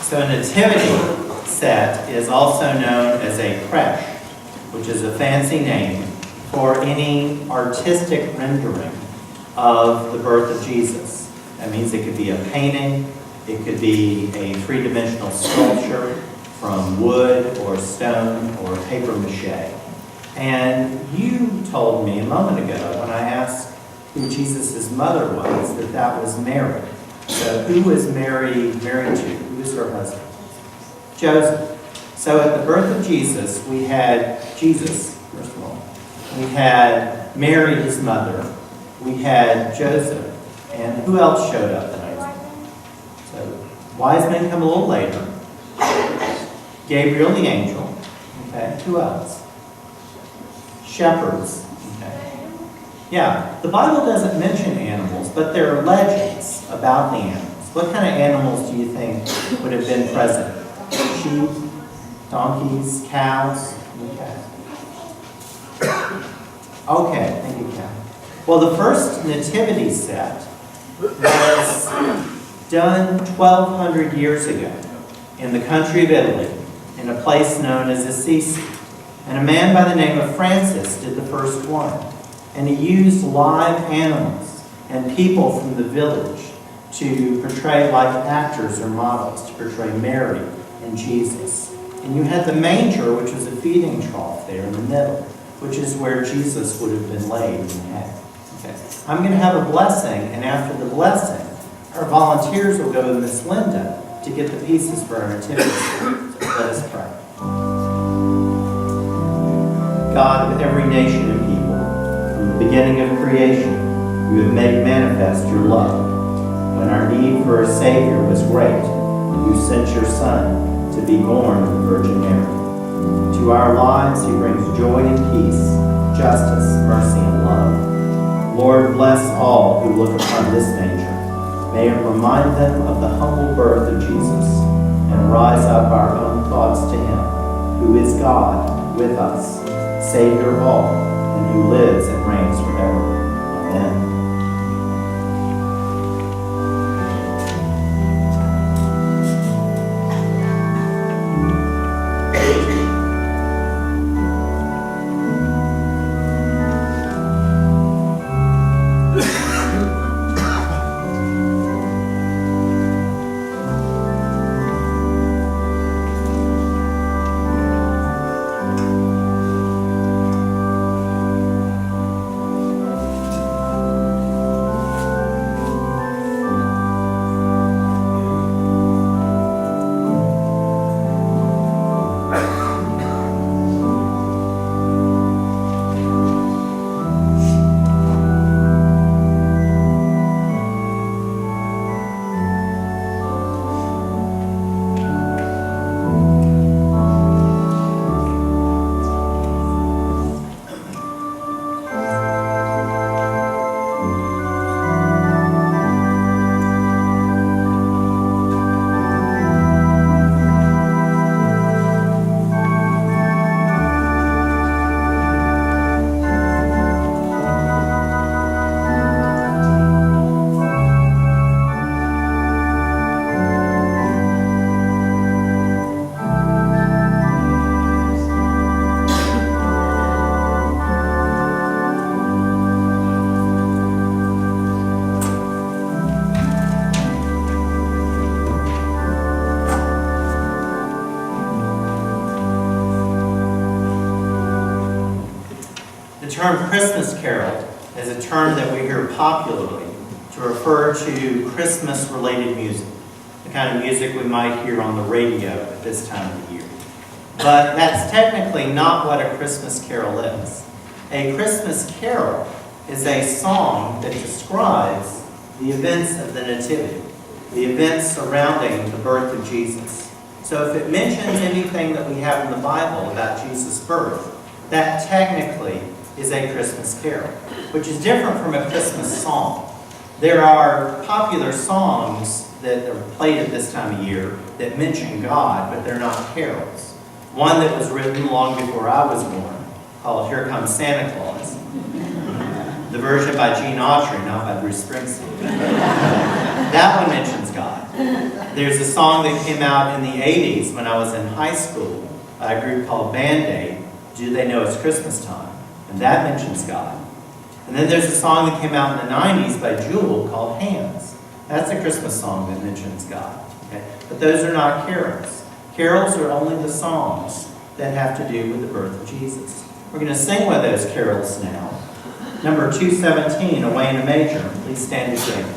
So a nativity set is also known as a creche, which is a fancy name for any artistic rendering of the birth of Jesus. That means it could be a painting, it could be a three-dimensional sculpture from wood or stone or paper mache. And you told me a moment ago when I asked who Jesus' mother was, that was Mary. So who was Mary married to? Who was her husband? Joseph. So at the birth of Jesus, we had Jesus, first of all. We had Mary, his mother. We had Joseph. And who else showed up that night? So wise men come a little later. Gabriel the angel. Okay. Who else? Shepherds. Okay. Yeah, the Bible doesn't mention animals, but there are legends about the animals. What kind of animals do you think would have been present? Sheep, donkeys, cows? Okay. Okay, thank you, Cal. Well, the first nativity set was done 1,200 years ago in the country of Italy, in a place known as Assisi. And a man by the name of Francis did the first one. And he used live animals and people from the village to portray like actors or models, to portray Mary and Jesus. And you had the manger, which was a feeding trough there in the middle, which is where Jesus would have been laid in the hay. Okay. I'm going to have a blessing, and after the blessing, our volunteers will go to Miss Linda to get the pieces for our nativity. So let us pray. God of every nation and people, from the beginning of creation, you have made manifest your love. When our need for a Savior was great, you sent your Son to be born of the Virgin Mary. To our lives he brings joy and peace, justice, mercy, and love. Lord, bless all who look upon this manger. May it remind them of the humble birth of Jesus and rise up our own thoughts to him, who is God with us, Savior of all, and who lives and reigns forever. Amen. The term Christmas carol is a term that we hear popularly to refer to Christmas-related music, the kind of music we might hear on the radio at this time of the year. But that's technically not what a Christmas carol is. A Christmas carol is a song that describes the events of the Nativity, the events surrounding the birth of Jesus. So if it mentions anything that we have in the Bible about Jesus' birth, that technically is a Christmas carol, which is different from a Christmas song. There are popular songs that are played at this time of year that mention God, but they're not carols. One that was written long before I was born, called Here Comes Santa Claus. The version by Gene Autry, not by Bruce Springsteen. That one mentions God. There's a song that came out in the 80s when I was in high school, a group called Band-Aid, Do They Know It's Christmas Time? And that mentions God. And then there's a song that came out in the 90s by Jewel called Hands. That's a Christmas song that mentions God. Okay? But those are not carols. Carols are only the songs that have to do with the birth of Jesus. We're going to sing one of those carols now. Number 217, Away in a Manger. Please stand again.